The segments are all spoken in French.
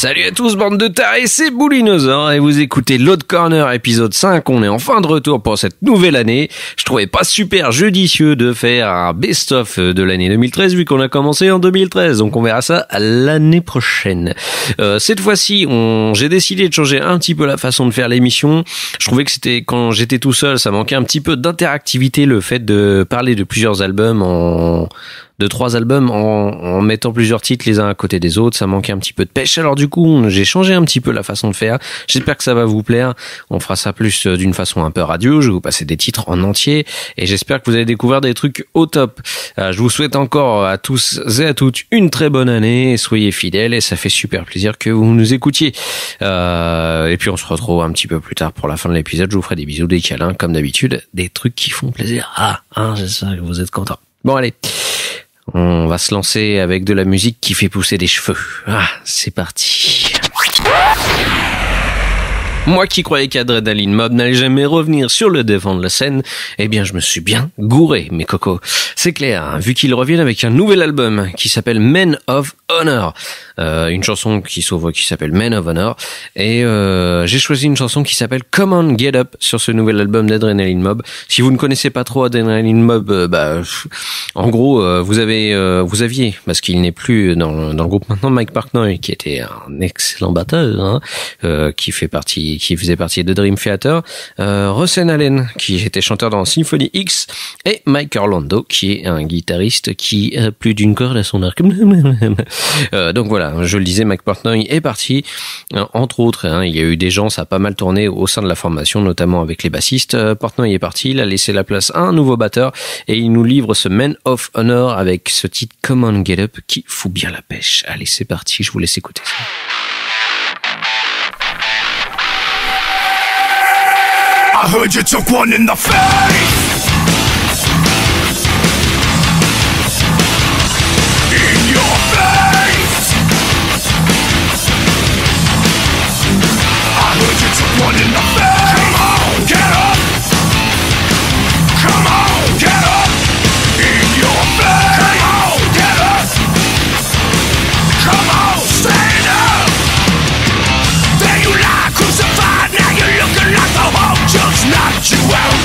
Salut à tous, bande de tarés, c'est Boulinosaure et vous écoutez Load Corner épisode 5. On est enfin de retour pour cette nouvelle année. Je trouvais pas super judicieux de faire un best-of de l'année 2013 vu qu'on a commencé en 2013. Donc on verra ça l'année prochaine. Cette fois-ci, j'ai décidé de changer un petit peu la façon de faire l'émission. Je trouvais que c'était, quand j'étais tout seul, ça manquait un petit peu d'interactivité, le fait de parler de plusieurs albums de 3 albums en mettant plusieurs titres les uns à côté des autres, ça manquait un petit peu de pêche. Alors du coup, j'ai changé un petit peu la façon de faire. J'espère que ça va vous plaire. On fera ça plus d'une façon un peu radio. Je vais vous passer des titres en entier et j'espère que vous allez découvrir des trucs au top. Je vous souhaite encore à tous et à toutes une très bonne année. Soyez fidèles et ça fait super plaisir que vous nous écoutiez. Et puis on se retrouve un petit peu plus tard pour la fin de l'épisode. Je vous ferai des bisous, des câlins, comme d'habitude, des trucs qui font plaisir. J'espère que vous êtes contents. Bon allez. On va se lancer avec de la musique qui fait pousser des cheveux. C'est parti. Moi qui croyais qu'Adrenaline Mob n'allait jamais revenir sur le devant de la scène, eh bien je me suis bien gouré, mes cocos. C'est clair, vu qu'ils reviennent avec un nouvel album qui s'appelle Men of Honor. Une chanson qui s'appelle Men of Honor. Et j'ai choisi une chanson qui s'appelle Come On Get Up sur ce nouvel album d'Adrenaline Mob. Si vous ne connaissez pas trop Adrenaline Mob, en gros, vous aviez, parce qu'il n'est plus dans le groupe maintenant, Mike Portnoy, qui était un excellent batteur, qui faisait partie de Dream Theater, Russell Allen, qui était chanteur dans Symphony X, et Mike Orlando, qui est un guitariste qui a plus d'une corde à son arc. Donc voilà, je le disais, Mike Portnoy est parti, entre autres, il y a eu des gens, ça a pas mal tourné au sein de la formation, notamment avec les bassistes. Portnoy est parti, il a laissé la place à un nouveau batteur, et il nous livre ce Men of Honor avec ce titre Come On Get Up qui fout bien la pêche. Allez, c'est parti, je vous laisse écouter ça. I heard you took one in the face. In your face. I heard you took one in the face. Come on, get up. Come on, get up. In your face. Come on, get up. Come on, stand up. There you lie, crucified. Now you're looking like the Hulk just knocked you out.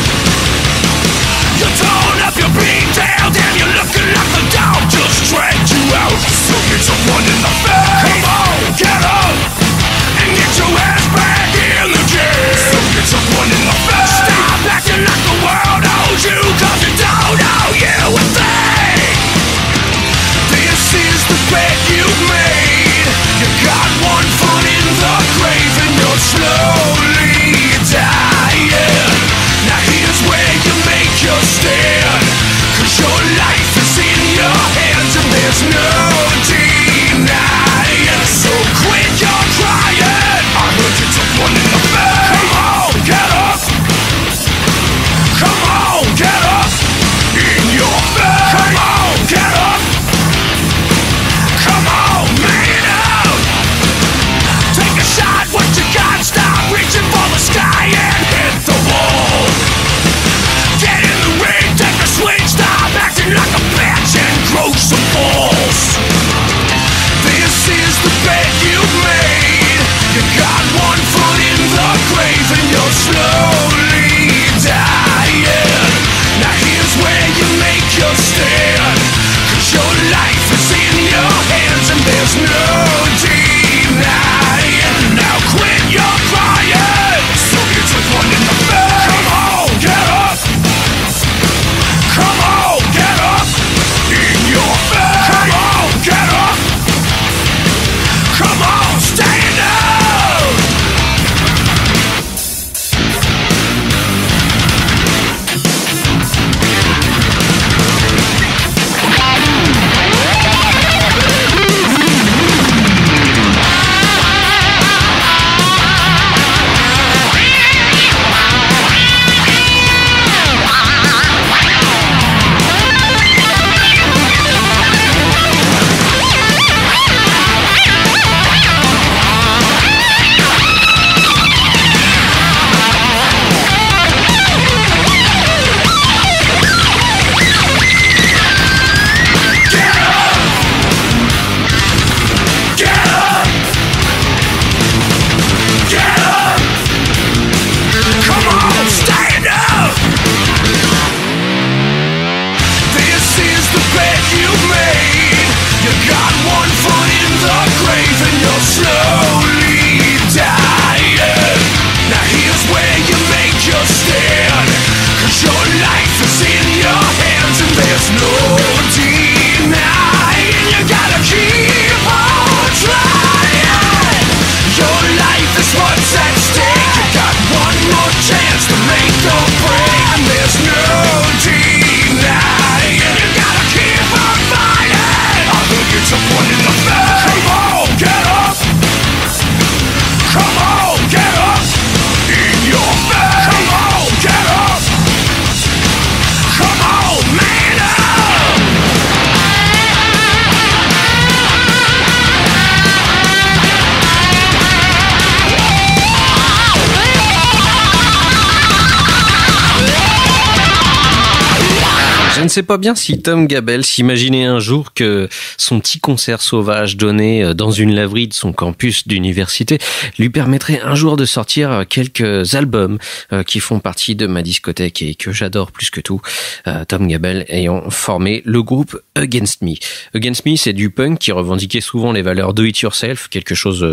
ne sais pas bien si Tom Gabel s'imaginait un jour que son petit concert sauvage donné dans une laverie de son campus d'université lui permettrait un jour de sortir quelques albums qui font partie de ma discothèque et que j'adore plus que tout. Tom Gabel ayant formé le groupe Against Me. Against Me, c'est du punk qui revendiquait souvent les valeurs do it yourself, quelque chose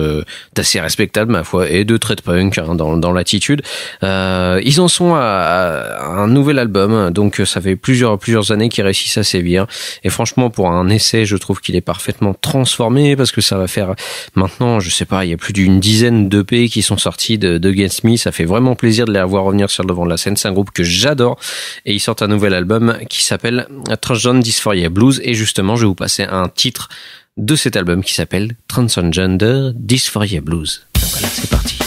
d'assez respectable ma foi, et de très punk dans l'attitude. Ils en sont à un nouvel album, donc ça fait plusieurs années qu'ils réussissent à sévir, et franchement pour un essai je trouve qu'il est parfaitement transformé, parce que ça va faire maintenant, je sais pas, il y a plus d'une dizaine d'EP qui sont sortis de Against Me. Ça fait vraiment plaisir de les voir revenir sur le devant de la scène. C'est un groupe que j'adore, et ils sortent un nouvel album qui s'appelle Transgender Dysphoria Blues, et justement je vais vous passer un titre de cet album qui s'appelle Transgender Dysphoria Blues. Donc voilà, c'est parti.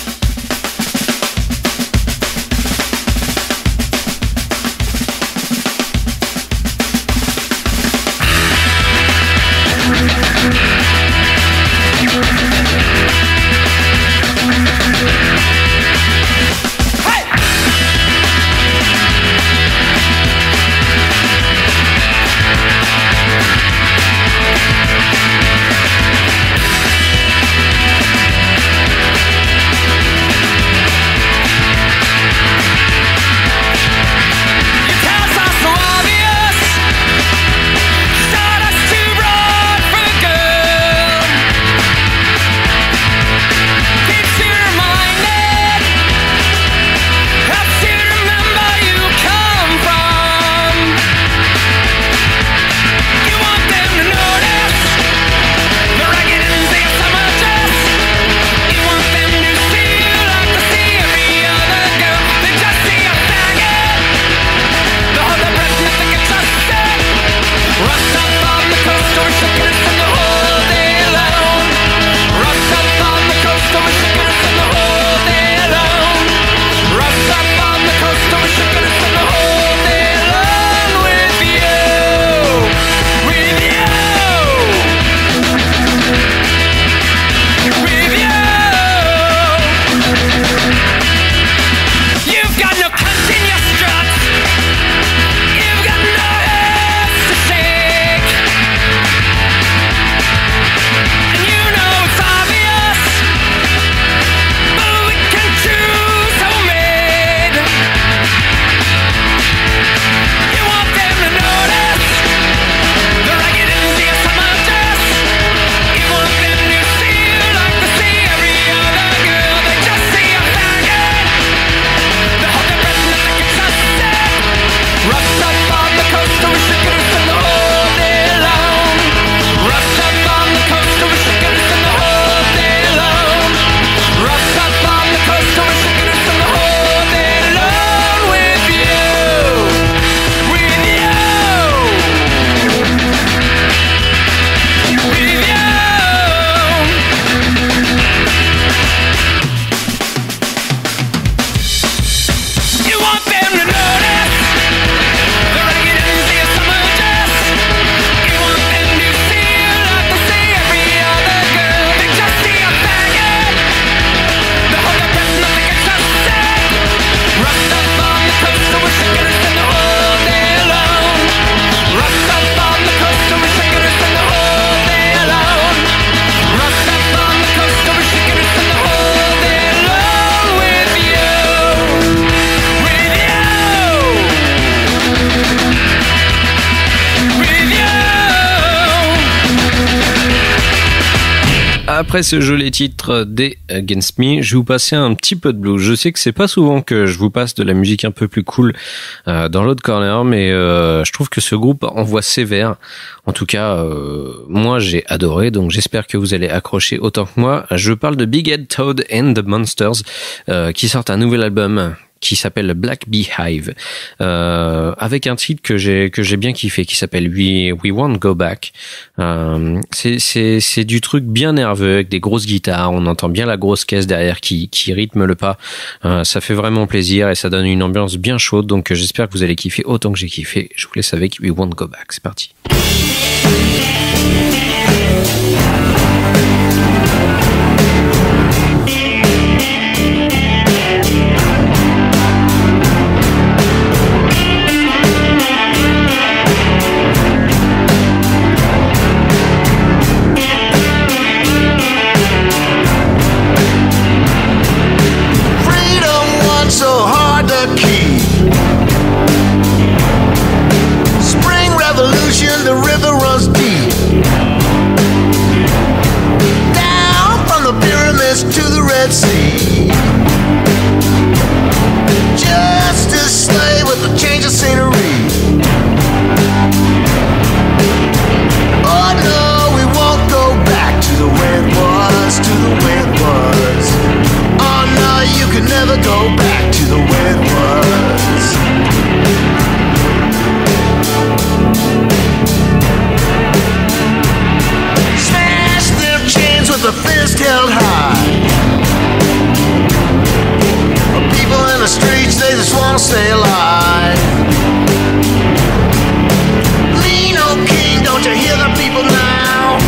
Après ce joli titre des Against Me, je vais vous passer un petit peu de blues. Je sais que c'est pas souvent que je vous passe de la musique un peu plus cool dans l'autre corner, mais je trouve que ce groupe envoie sévère. En tout cas, moi j'ai adoré, donc j'espère que vous allez accrocher autant que moi. Je parle de Big Head Toad and the Monsters, qui sortent un nouvel album qui s'appelle Black Beehive, avec un titre que j'ai bien kiffé, qui s'appelle We Won't Go Back. C'est du truc bien nerveux avec des grosses guitares, on entend bien la grosse caisse derrière qui rythme le pas. Ça fait vraiment plaisir et ça donne une ambiance bien chaude, donc j'espère que vous allez kiffer autant que j'ai kiffé. Je vous laisse avec We Won't Go Back, c'est parti. lost their life. Lean, oh king, don't you hear the people now?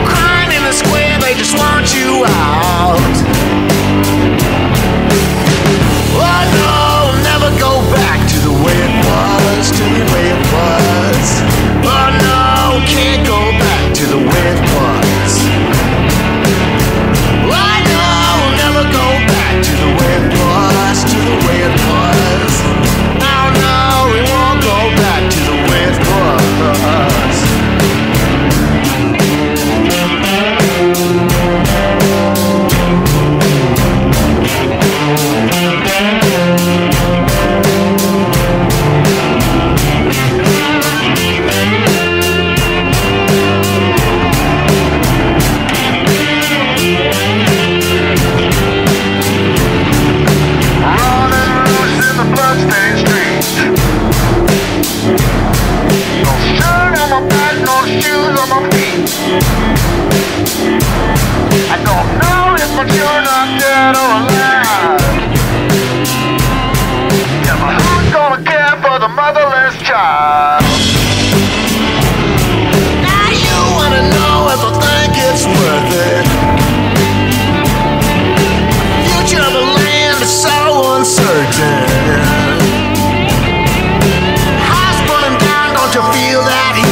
Crying in the square, they just want you out. Oh no, never go back to the way it was, to the way it was. Oh no, can't go back to the way it was. Oh no, never go back to the way it was, to the way it was. Oh no, we won't go back to the way it was. I don't know if I'm sure not dead or alive. Yeah, but who's gonna care for the motherless child? Now you wanna know if I think it's worth it. Future of the land is so uncertain. House burning down, don't you feel that heat?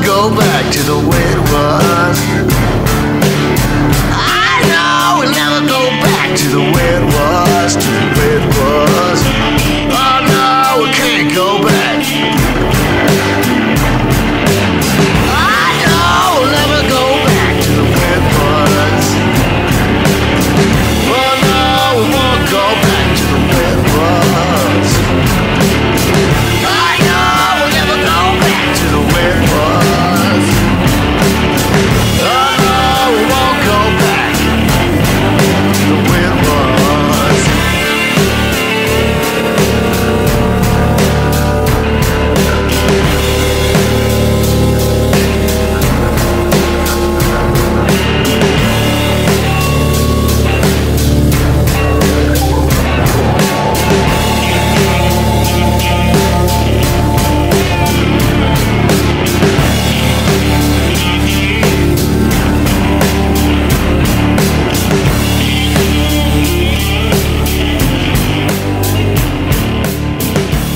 Go back to the way it was. I know we'll never go back to the way it was, to the way it was. Oh no, we can't go back. I know we'll never go back to the way it was. Oh no, we won't go back to the way it was. I know we'll never go back to the way it was.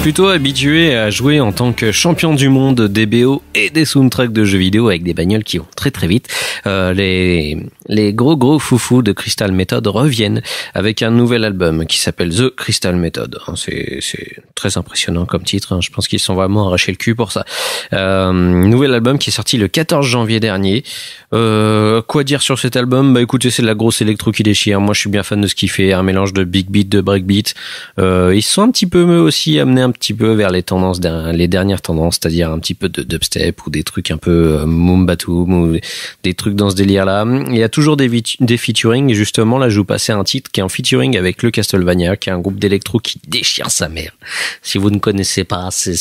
Plutôt habitué à jouer en tant que champion du monde des BO et des soundtracks de jeux vidéo avec des bagnoles qui vont très très vite, les gros foufous de Crystal Method reviennent avec un nouvel album qui s'appelle The Crystal Method. C'est très impressionnant comme titre, je pense qu'ils sont vraiment arrachés le cul pour ça. Nouvel album qui est sorti le 14 janvier dernier. Quoi dire sur cet album? Bah écoutez, c'est de la grosse électro qui déchire. Moi je suis bien fan de ce qu'il fait, un mélange de big beat, de breakbeat. Ils se sont un petit peu eux aussi amenés un petit peu vers les tendances, les dernières tendances, c'est-à-dire un petit peu de dubstep ou des trucs un peu Moombatum ou des trucs dans ce délire-là. Il y a toujours des featuring, et justement là je vous passais un titre qui est en featuring avec le Castlevania, qui est un groupe d'électro qui déchire sa mère. Si vous ne connaissez pas, c'est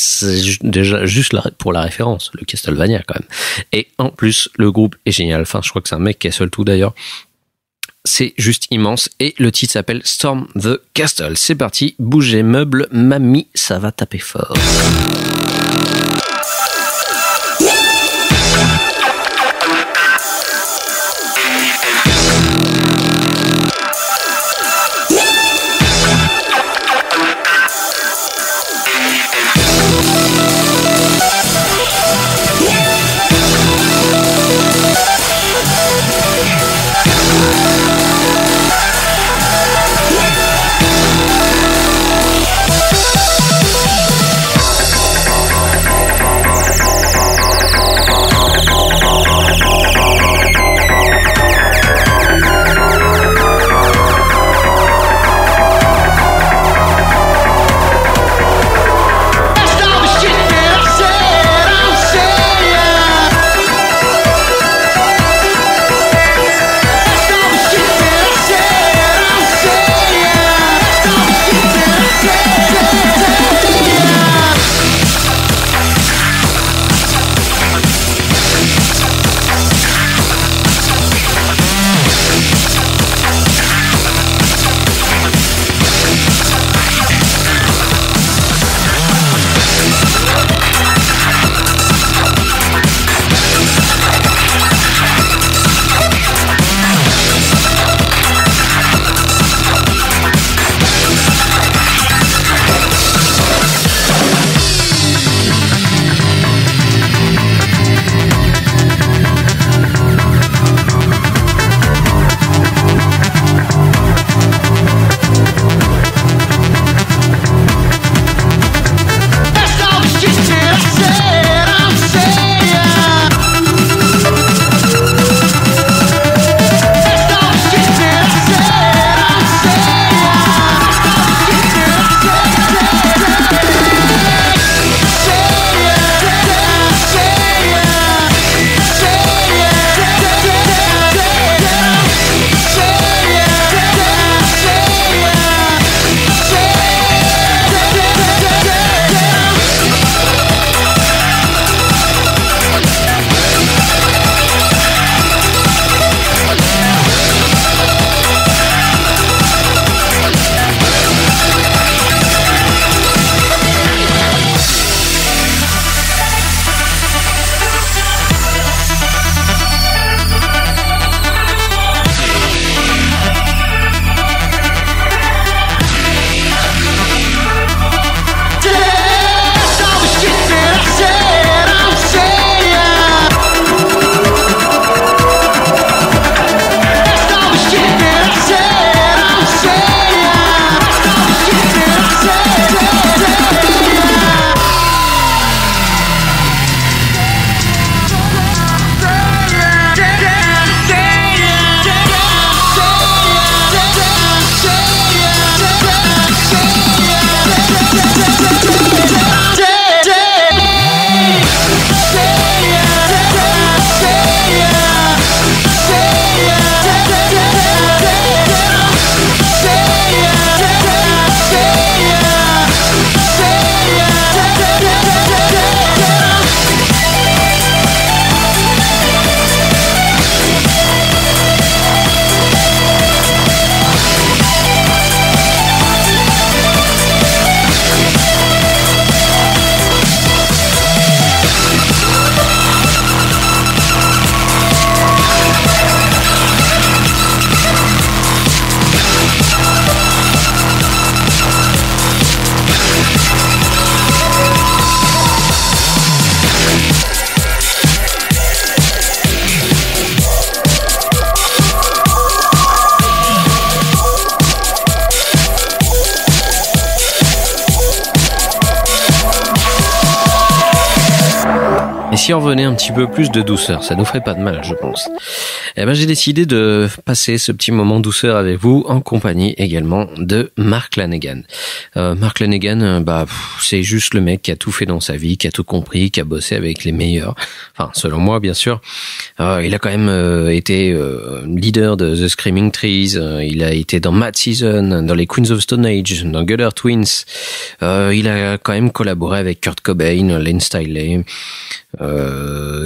déjà juste pour la référence, le Castlevania quand même. Et en plus le groupe est génial, enfin je crois que c'est un mec qui est seul tout d'ailleurs. C'est juste immense et le titre s'appelle Storm the Castle. C'est parti, bougez meubles, mamie, ça va taper fort. Et si on revenait un petit peu plus de douceur, ça nous ferait pas de mal, je pense. Eh ben, j'ai décidé de passer ce petit moment douceur avec vous, en compagnie également de Mark Lanegan. Mark Lanegan, c'est juste le mec qui a tout fait dans sa vie, qui a tout compris, qui a bossé avec les meilleurs. Enfin, selon moi, bien sûr. Il a quand même été leader de The Screaming Trees. Il a été dans Mad Season, dans les Queens of Stone Age, dans Gutter Twins. Il a quand même collaboré avec Kurt Cobain, Len Stiley,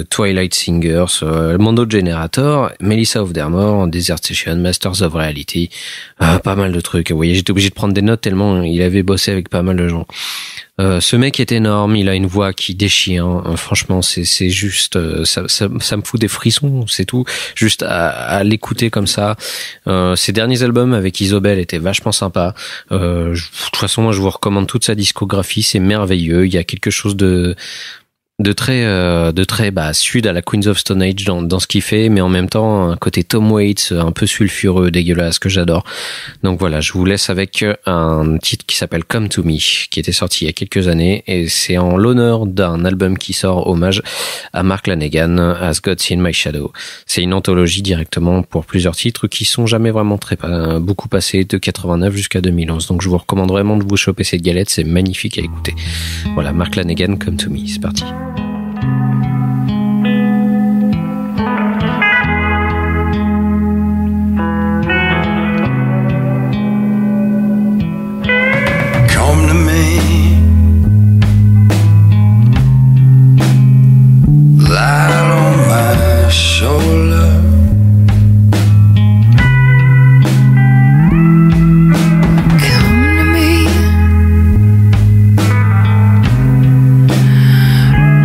Twilight Singers, Mondo Generator, Melissa of Dermore, Desert Session, Masters of Reality, pas mal de trucs. Vous voyez, j'étais obligé de prendre des notes tellement il avait bossé avec pas mal de gens. Ce mec est énorme, il a une voix qui déchire. Franchement, c'est juste, ça me fout des frissons, c'est tout. Juste à l'écouter comme ça. Ses derniers albums avec Isobel étaient vachement sympas. De toute façon, moi, je vous recommande toute sa discographie, c'est merveilleux. Il y a quelque chose de très sud à la Queens of Stone Age dans ce qu'il fait, mais en même temps un côté Tom Waits un peu sulfureux, dégueulasse, que j'adore. Donc voilà, je vous laisse avec un titre qui s'appelle Come to Me, qui était sorti il y a quelques années, et c'est en l'honneur d'un album qui sort hommage à Mark Lanegan, As God Seen My Shadow. C'est une anthologie directement pour plusieurs titres qui sont jamais vraiment beaucoup passés, de 89 jusqu'à 2011. Donc je vous recommande vraiment de vous choper cette galette, c'est magnifique à écouter. Voilà, Mark Lanegan, Come to Me, c'est parti. Come to me, light on my shoulder. Come to me,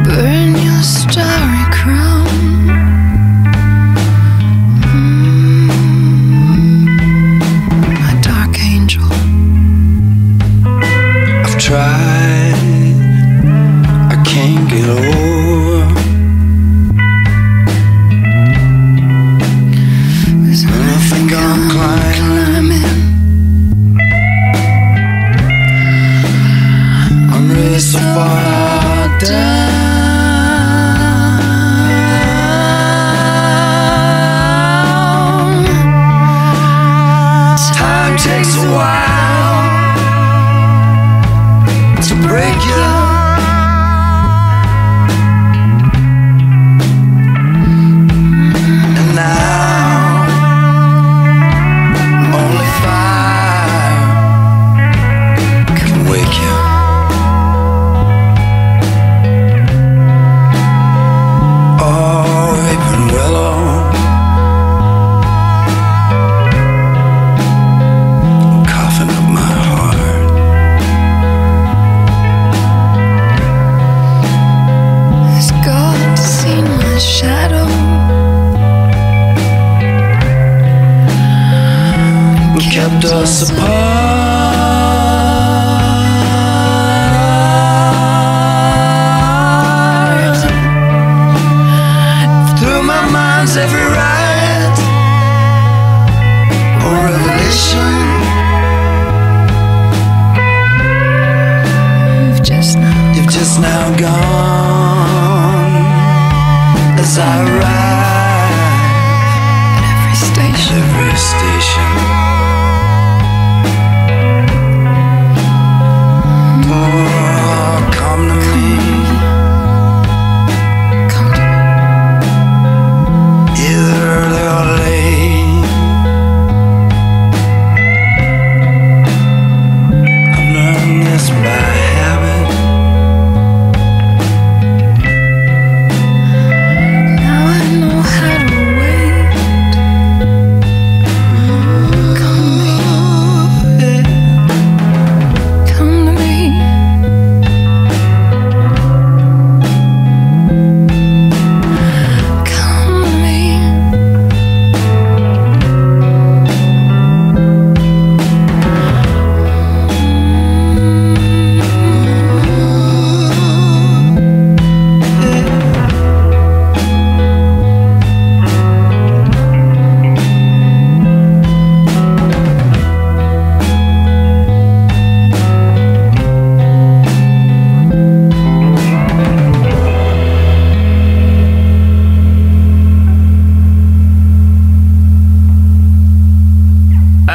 burn your starry crown. My dark angel. I've tried, I can't get over. And I think I'm climbing. I'm really so far down. Time takes a while to break you. And now only fire can wake you. Oh, weeping willow, coughing up my heart. Has God seen my shadow? Kept us apart. Through my mind's every right or revelation. You've just now gone as I arrive at every station. Every station. Oh, come to me. Come to me. Either early or late. I've learned this by habit. Now I know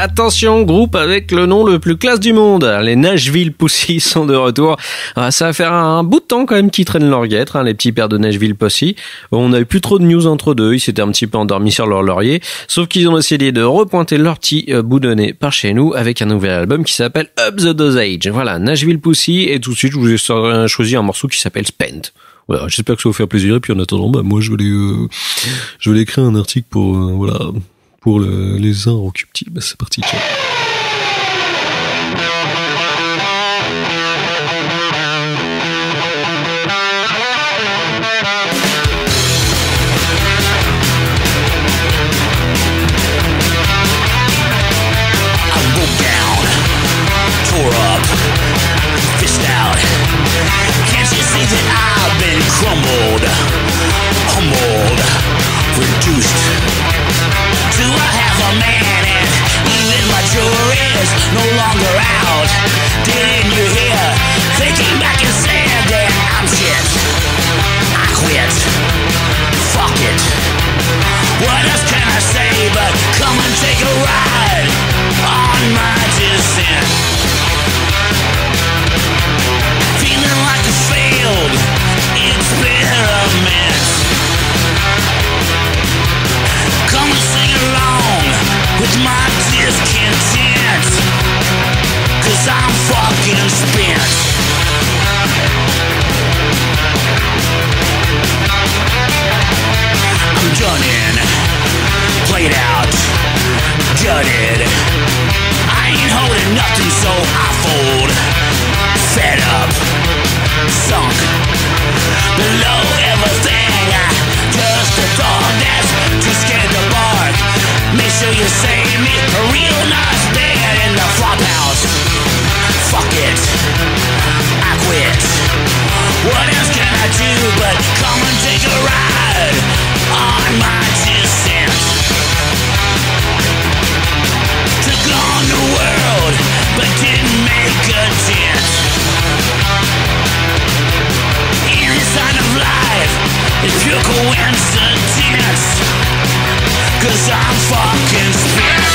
Attention, groupe avec le nom le plus classe du monde. Les Nashville Pussy sont de retour. Ça va faire un bout de temps quand même qu'ils traînent leur guêtre, les petits pères de Nashville Pussy. On n'avait plus trop de news entre deux. Ils s'étaient un petit peu endormis sur leur laurier. Sauf qu'ils ont essayé de repointer leur petit bout de nez par chez nous avec un nouvel album qui s'appelle Up the Dosage. Voilà, Nashville Pussy. Et tout de suite, je vous ai choisi un morceau qui s'appelle Spent. Voilà, j'espère que ça va vous faire plaisir. Et puis en attendant, moi je voulais écrire un article pour les uns en cupti. C'est parti, ciao. Crumbled, humbled, reduced to a half a man, and even my jury is no longer out. Didn't you hear? They came back and said that I'm shit. I quit. Fuck it. What else can I say but come and take a ride on my descent? Feeling like a failed experiment. Come and sing along with my discontent, 'cause I'm fucking spent. I'm done in, played out, gutted. I ain't holding nothing, so I fold. Fed up, sunk below everything. Just a dog that's too scared to bark. Make sure you save me a real nice bed in the flop house. Fuck it, I quit. What else can I do but come and take a ride on my descent? Took on the world but didn't make a dent. Sign of life is pure coincidence, 'cause I'm fucking spent.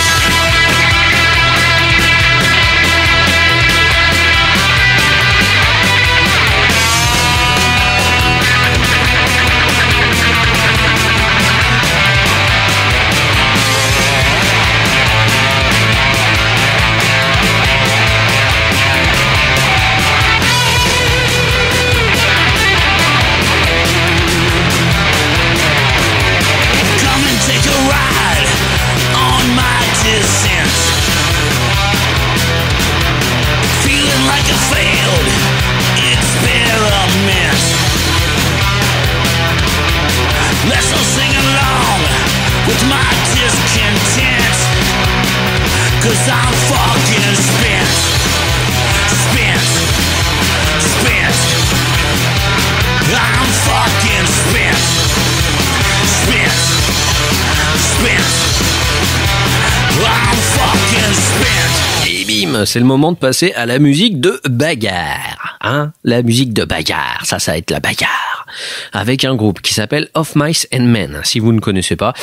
Feeling like a failed experiment. Let's all sing along with my discontent, 'cause I'm fucking spent. Spent. Spent. I'm fucking spent. Spent. Spent. I'm fucking spent. Et bim, c'est le moment de passer à la musique de bagarre. La musique de bagarre, ça va être la bagarre. Avec un groupe qui s'appelle Of Mice and Men. Si vous ne connaissez pas,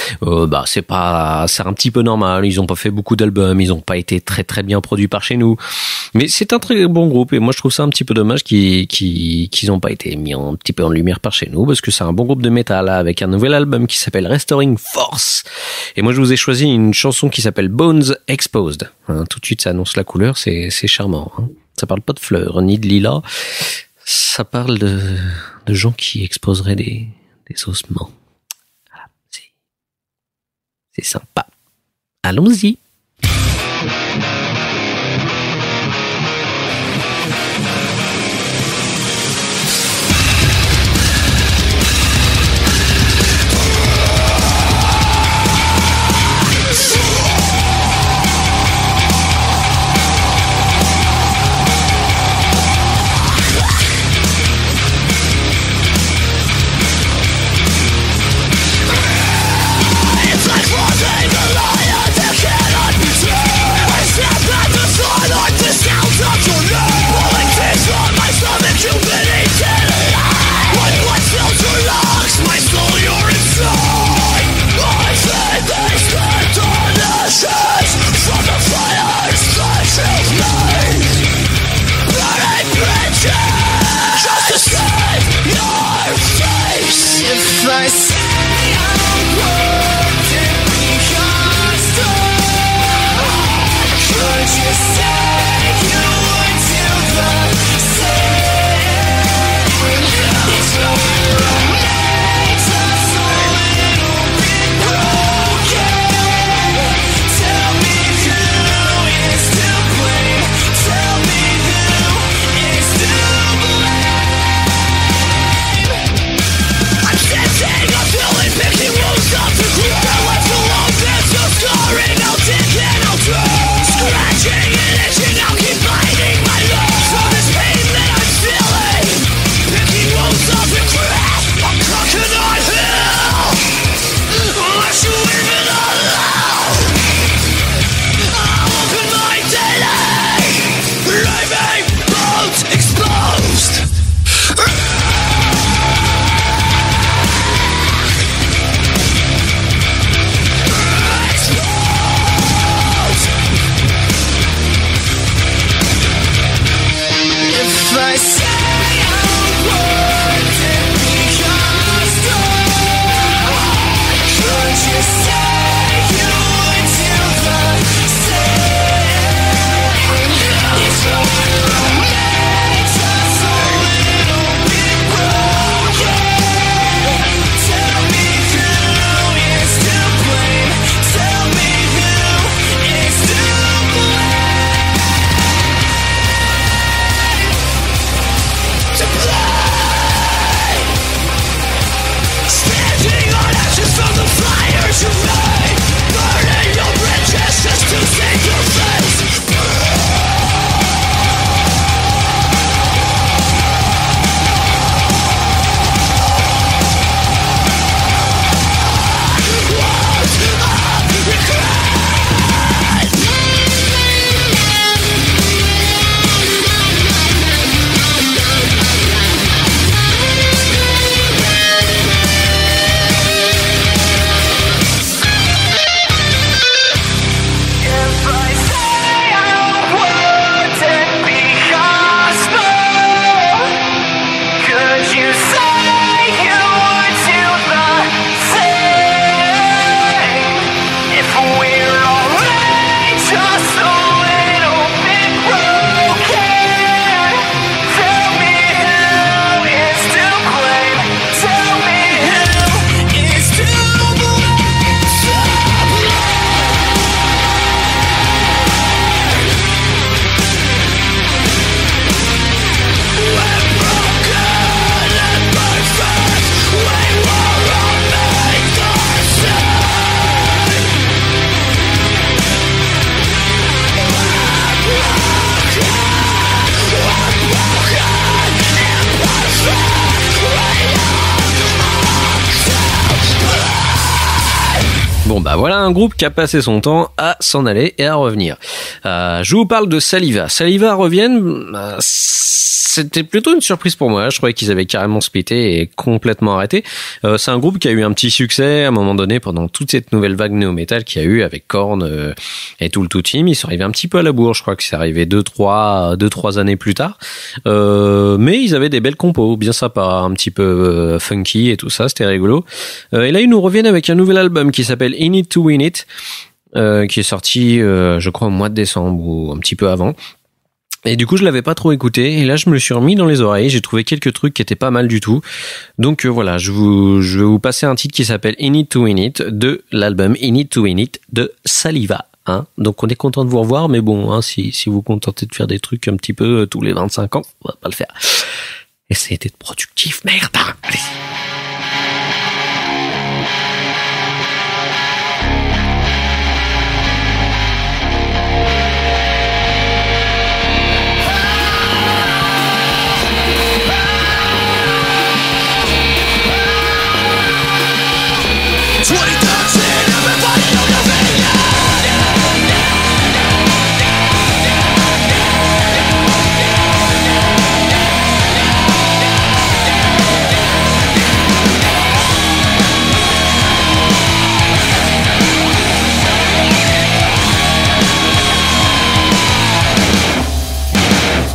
c'est un petit peu normal. Ils ont pas fait beaucoup d'albums, ils ont pas été très très bien produits par chez nous. Mais c'est un très bon groupe et moi je trouve ça un petit peu dommage qu'ils ont pas été mis un petit peu en lumière par chez nous, parce que c'est un bon groupe de métal avec un nouvel album qui s'appelle Restoring Force. Et moi je vous ai choisi une chanson qui s'appelle Bones Exposed. Tout de suite ça annonce la couleur, c'est charmant. Ça parle pas de fleurs ni de lilas, ça parle de gens qui exposeraient des ossements. Voilà, c'est sympa. Allons-y. It's like floating the lion to get I say I'm wouldn't be hostile, could you say you would do the same? It's makes us a little bit broken. Tell me who is to blame. Tell me who is to blame. I'm sensing a feeling, picking wounds off the ground. Left alone, there's no scarring. I'll dig and I'll draw. Scratching and itching, I'll keep biting my nose. From this pain that I'm feeling, picking wounds off the ground. I'm coconut hill. Unless you even allow, I'll open my daily, leaving bones exposed. If I say I'm wouldn't be hostile, could you say you would do the same? It's makes us a little bit broken. Tell me who is to blame. Tell me who is to blame. To blame. Standing on ashes from the fires you made, burning your bridges just to save your face. Words of regret. If I say I wouldn't be hostile, could you say you would do the same? If we're already just a little bit broken, tell me who is to blame. Tell me who is to blame. We're broken and perfect. We were all made the same. Bon bah voilà un groupe qui a passé son temps à s'en aller et à revenir. Je vous parle de Saliva. Saliva reviennent, c'était plutôt une surprise pour moi. Je croyais qu'ils avaient carrément splitté et complètement arrêté. C'est un groupe qui a eu un petit succès à un moment donné pendant toute cette nouvelle vague néo-metal qu'il y a eu avec Korn et tout le tout team. Ils sont arrivés un petit peu à la bourre. Je crois que c'est arrivé 2-3 années plus tard. Mais ils avaient des belles compos, bien sympas, un petit peu funky et tout ça. C'était rigolo. Et là ils nous reviennent avec un nouvel album qui s'appelle In It to Win It, qui est sorti, je crois, au mois de décembre ou un petit peu avant. Et du coup, je l'avais pas trop écouté. Et là, je me le suis remis dans les oreilles. J'ai trouvé quelques trucs qui étaient pas mal du tout. Donc voilà, je vais vous passer un titre qui s'appelle In It to Win It de l'album In It to Win It de Saliva. Hein, donc on est content de vous revoir, mais bon, hein, si vous vous contentez de faire des trucs un petit peu tous les 25 ans, on va pas le faire. Essayez d'être productif, merde. Allez.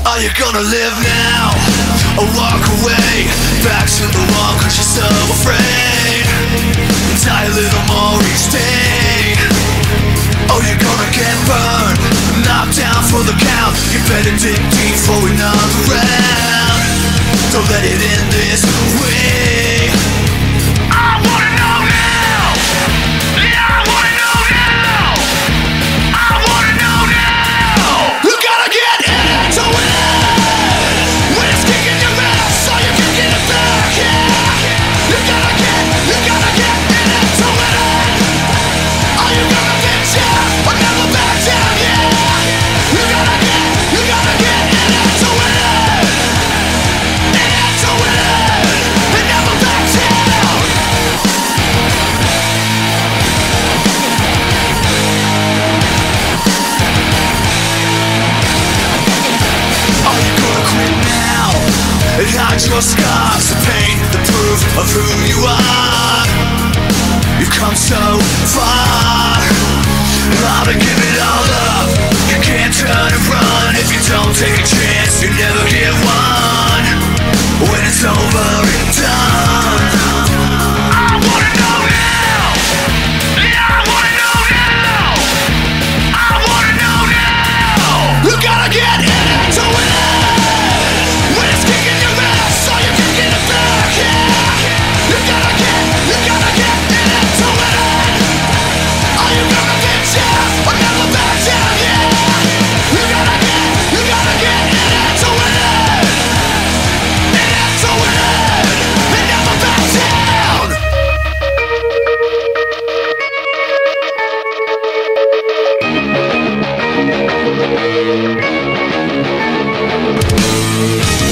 Are you gonna live now or walk away back to the wall 'cause you're so afraid? dig deep for another round. Don't let it end this way. I wanna know now. Yeah, I wanna know now. I wanna know now. You gotta get into it. When it's kicking your ass so you can get it back, yeah. You gotta get into it. Are you gonna bitch, yeah, or never back down, yeah. You gotta get into it. Into it, and never back down. Are you gonna quit now and hide your scars, the pain, the proof of who you are? You've come so far, now to give it all up. You can't turn and run. If you don't take a chance, you never get one. When it's over and done, I wanna know now. Yeah, I wanna know now. I wanna know now. You gotta get into it. When it's kicking your ass so you can get it back, yeah. You gotta get into it. Are you gonna bitch, yeah, or never back down, yeah. You gotta get into it. Into it, and never back down.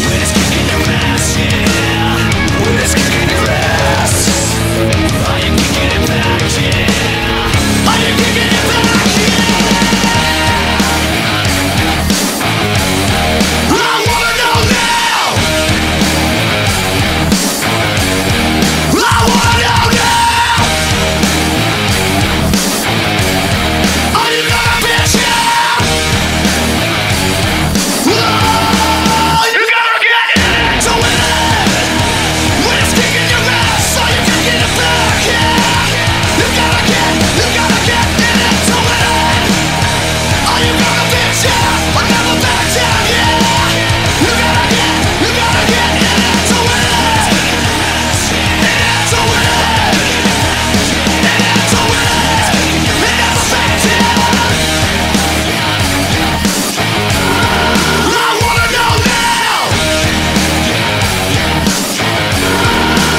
When it's kicking your ass, yeah. When it's kicking your ass, are you kicking it back, yeah? Are you kicking it back, yeah? I wanna know now. I wanna know now. Are you gonna bitch, yeah? You gotta get into it. When it's kicking your ass so you can get it back, yeah. You gotta get into it. Are you gonna bitch, yeah, or never back down, yeah. You gotta get into it. Into it. Into it. And never back down. I wanna know now.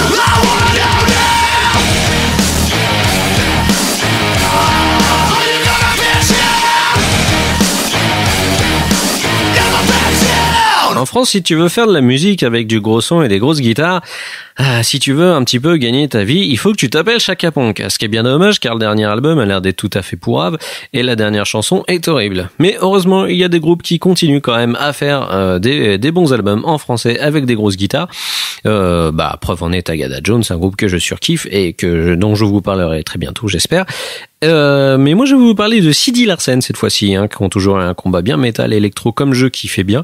I wanna know now. Are you gonna bitch, yeah? Never back down. En France, si tu veux faire de la musique avec du gros son et des grosses guitares, si tu veux un petit peu gagner ta vie, il faut que tu t'appelles Chaka Ponk. Ce qui est bien dommage car le dernier album a l'air d'être tout à fait pourrave et la dernière chanson est horrible. Mais heureusement, il y a des groupes qui continuent quand même à faire des bons albums en français avec des grosses guitares. Preuve en est Tagada Jones, un groupe que je surkiffe et dont je vous parlerai très bientôt, j'espère. Mais moi je vais vous parler de Sidi Larsen cette fois-ci, qui ont toujours un combat bien métal électro comme je kiffe bien.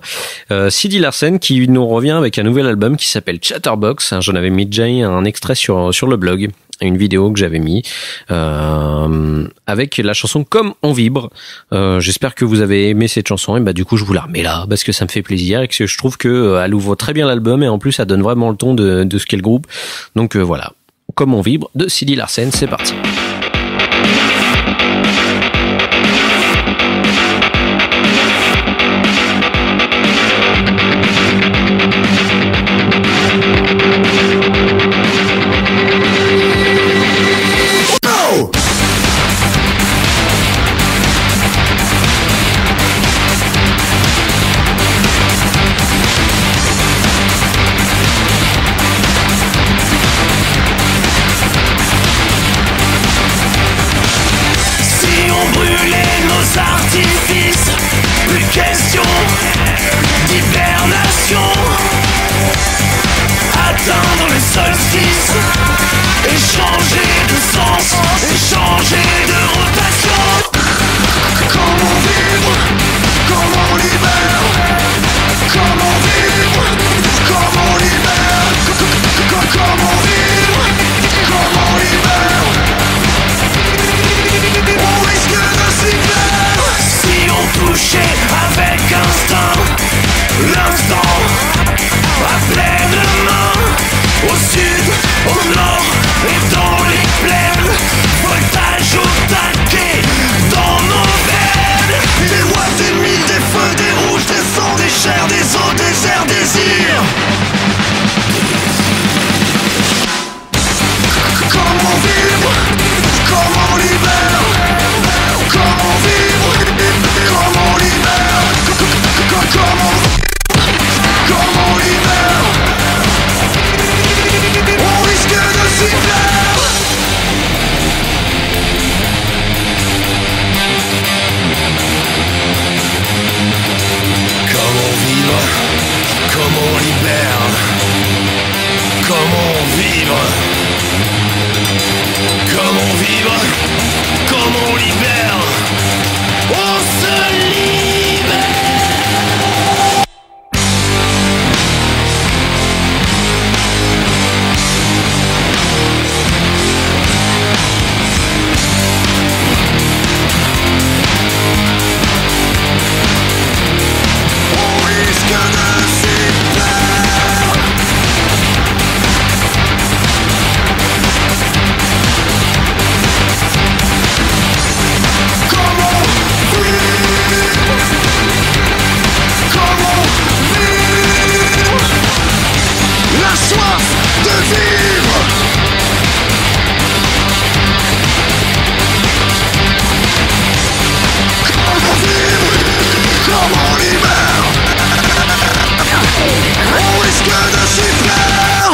Sidi Larsen qui nous revient avec un nouvel album qui s'appelle Chatterbox. J'en avais mis déjà un extrait sur le blog, une vidéo que j'avais mis avec la chanson Comme on vibre. J'espère que vous avez aimé cette chanson et du coup je vous la remets là parce que ça me fait plaisir et que je trouve que elle ouvre très bien l'album et en plus ça donne vraiment le ton de ce qu'est le groupe. Donc voilà, Comme on vibre de Sidi Larsen, c'est parti.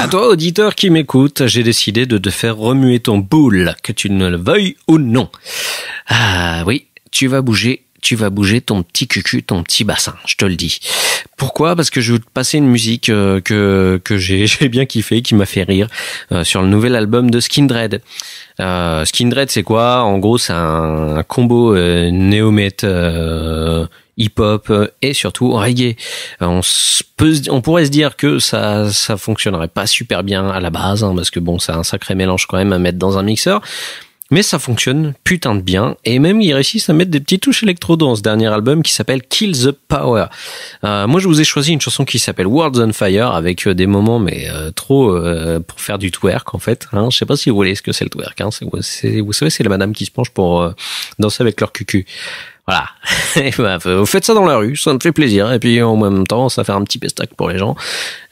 À toi, auditeur qui m'écoute, j'ai décidé de te faire remuer ton boule, que tu ne le veuilles ou non. Ah oui, tu vas bouger ton petit cucu, ton petit bassin, je te le dis. Pourquoi ? Parce que je vais te passer une musique que j'ai bien kiffé, qui m'a fait rire, sur le nouvel album de Skindred. Skindred, c'est quoi ? En gros, c'est un combo néo-met, hip-hop et surtout reggae. On pourrait se dire que ça fonctionnerait pas super bien à la base, hein, parce que bon, c'est un sacré mélange quand même à mettre dans un mixeur. Mais ça fonctionne putain de bien, et même ils réussissent à mettre des petites touches électro dans ce dernier album qui s'appelle Kill the Power. Moi je vous ai choisi une chanson qui s'appelle Worlds on Fire, avec des moments trop pour faire du twerk en fait. Hein. Je sais pas si vous voyez ce que c'est le twerk. Hein. Vous savez, c'est les madames qui se penchent pour danser avec leur cucu. Voilà. Et vous faites ça dans la rue, ça me fait plaisir. Et puis en même temps, ça fait un petit pestac pour les gens.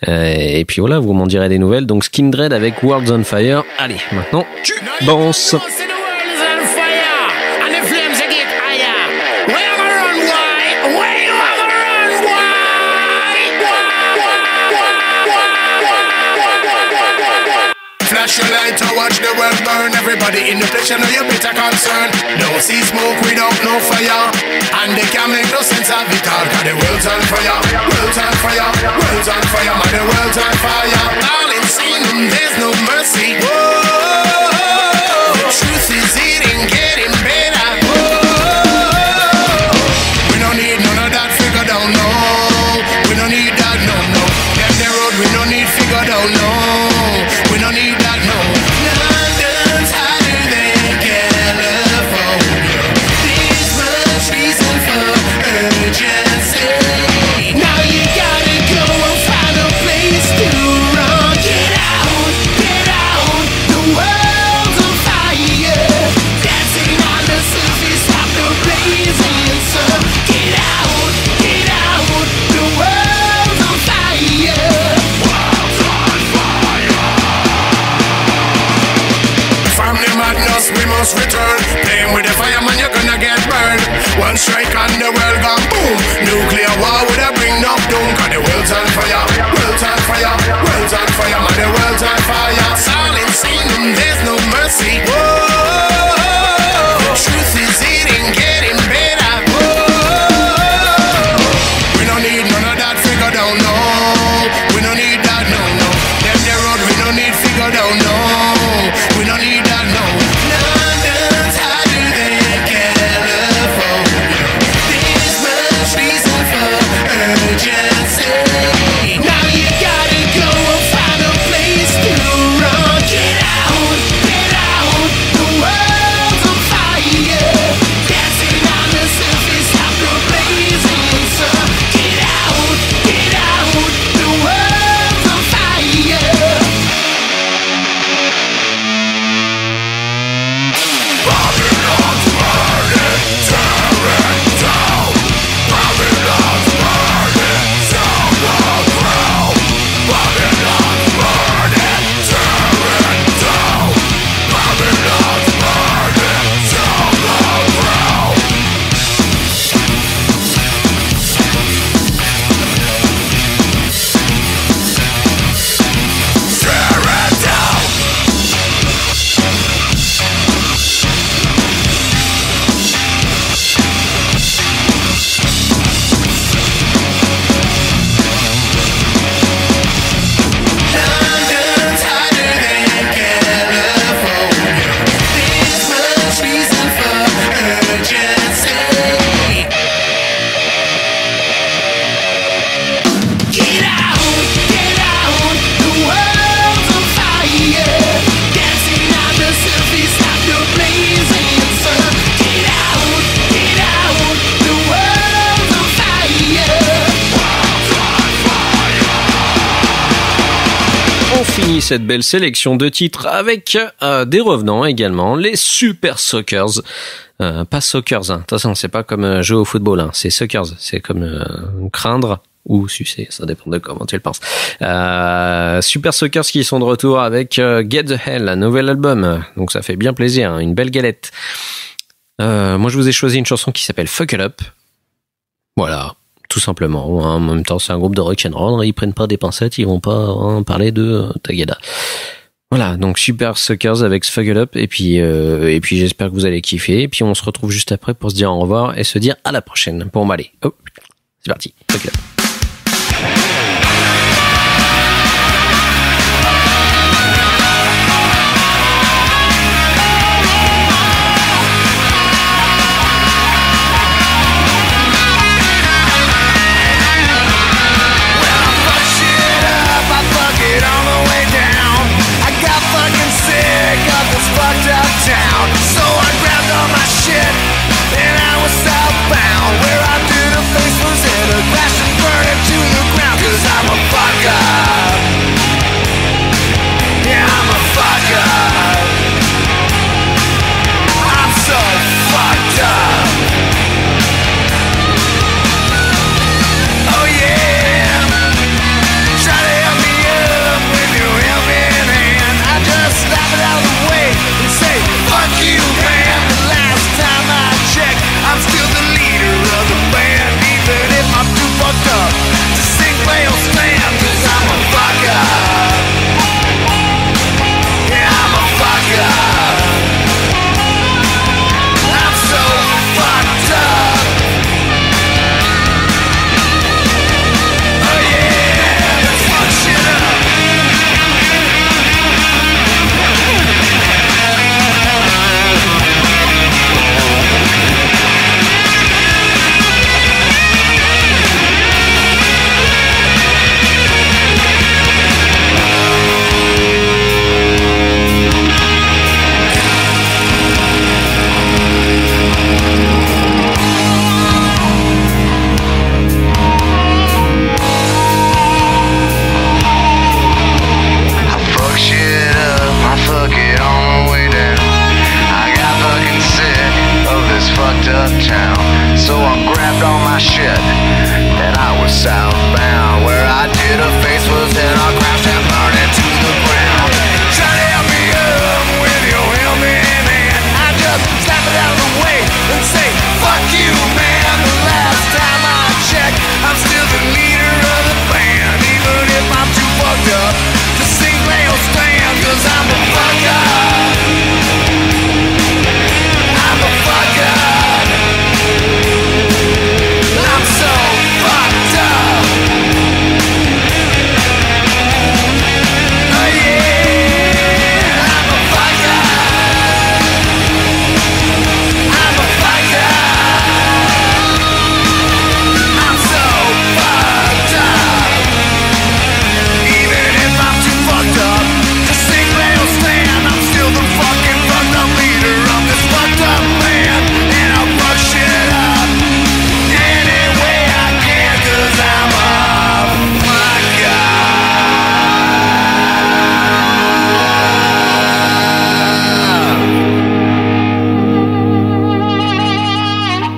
Et puis voilà, vous m'en direz des nouvelles. Donc Skindred avec Worlds on Fire. Allez, maintenant, tu danses. Flash your light to watch the world burn. Everybody in the place, you know you're better concerned. Don't see smoke without no fire, and they can't make no sense of it all. Cause the world's on fire, world's on fire, world's on fire, man, the world's on fire. All insane, there's no mercy. Whoa, the truth is eating, getting better. Whoa, we don't need none of that figured out, no. We don't need that, no, no. Down the road, we don't need figured out, no. We don't need that, no. London's hotter than California. There's much reason for urgency. Now you gotta go and find a place to run. Get out, the world's on fire. Dancing on the surface of the blazing sun. Get out, the world's on fire. Madness, we must return. Playing with the fire, man, you're gonna get burned. One strike and the world gone boom. Nuclear war would have bring up doom. Cause the world's on fire, world's on fire, world's on fire, man, the world's on fire. It's all insane and there's no mercy. Whoa, the truth is eating, getting better. Whoa, we don't need none of that figured out, no. We don't need that, no, no. Them the road, we don't need figured out, no. We don't need that, no. London's hotter than California. There's much reason for urgency. Now you gotta go and find a place to run. Get out, the world's on fire. Dancing on the surface of the blazing sun. Get out, the world's on fire. Babylon's burning, tearing down. Babylon's burning, sound the ground. Babylon's burning, tearing down. Babylon's burning, sound the ground. Tear it down. London's hotter than California. There's much reason for urgency. Get out, the world's on fire. Dancing on the surface of the blazing sun. Get out, the world's on fire. On finit cette belle sélection de titres avec des revenants également, les Super Sockers. Pas Sockers, hein. Attention, c'est pas comme jouer au football, hein. C'est Sockers, c'est comme craindre ou sucer, ça dépend de comment tu le penses. Super Sockers qui sont de retour avec Get the Hell, un nouvel album, donc ça fait bien plaisir, hein, une belle galette. Moi je vous ai choisi une chanson qui s'appelle Fuck It Up. Voilà, tout simplement. En même temps, c'est un groupe de rock'n'roll, ils prennent pas des pincettes, ils vont pas parler de Tagada. Voilà, donc Super Suckers avec Sfuggle Up, et puis j'espère que vous allez kiffer, et puis on se retrouve juste après pour se dire au revoir et se dire à la prochaine. Bon, bah allez, c'est parti, Sfuggle Up. Fucked up town, so I grabbed all my shit and I was southbound. Where I did a face was in a crash and burn it to the ground. 'Cause I'm a fuck up. Yeah, I'm a fuck up. I'm so fucked up. Oh yeah, try to help me up with your helping hand. I just slap it out of the way and say, fuck you, man. The last time I checked, I'm still the leader of the band. Even if I'm too fucked up to sing, play or stand. 'Cause I'm a fuck up. Yeah, I'm a fuck up. I'm so fucked up. Oh yeah, let's fuck shit up. Town, so I grabbed all my shit and I was southbound. Where I did a face was in a crash and burned it to the ground. Try to help me up with your helping hand. I just slap it out of the way and say, fuck you, man. The last time I checked, I'm still the leader of the band. Even if I'm too fucked up to sing, play or stand. 'Cause I'm a fuck up. I'm a fuck up. I'm so fucked up. Oh yeah, I'm a fuck up. I'm a fuck up. I'm so fucked up. Even if I'm too fucked up to sing, play or stand, I'm still the fucking fucked up leader of this fucked up band. And I'll fuck shit up any way I can. 'Cause I'm a fuck up.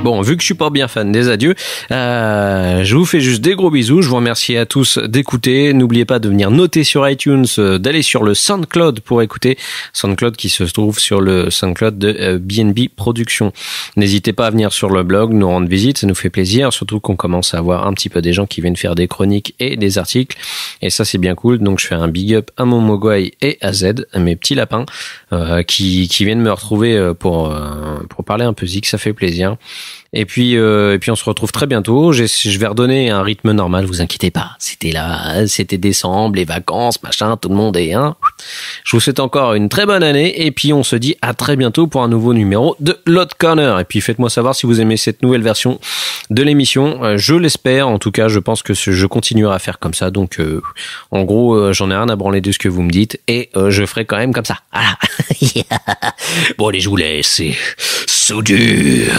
Bon, vu que je suis pas bien fan des adieux, je vous fais juste des gros bisous. Je vous remercie à tous d'écouter. N'oubliez pas de venir noter sur iTunes, d'aller sur le SoundCloud pour écouter. SoundCloud qui se trouve sur le SoundCloud de BNB Productions. N'hésitez pas à venir sur le blog, nous rendre visite, ça nous fait plaisir. Surtout qu'on commence à avoir un petit peu des gens qui viennent faire des chroniques et des articles. Et ça, c'est bien cool. Donc, je fais un big up à Momogwai et à Z, à mes petits lapins, qui viennent me retrouver pour parler un peu zik. Ça fait plaisir. Et puis on se retrouve très bientôt. Je vais redonner un rythme normal, vous inquiétez pas. C'était décembre, les vacances, machin, tout le monde est Je vous souhaite encore une très bonne année et puis on se dit à très bientôt pour un nouveau numéro de Load Corner. Et puis faites-moi savoir si vous aimez cette nouvelle version de l'émission. Je l'espère, en tout cas, je pense que je continuerai à faire comme ça. Donc en gros, j'en ai rien à branler de ce que vous me dites et je ferai quand même comme ça. Voilà. Bon allez, je vous laisse. C'est so dur.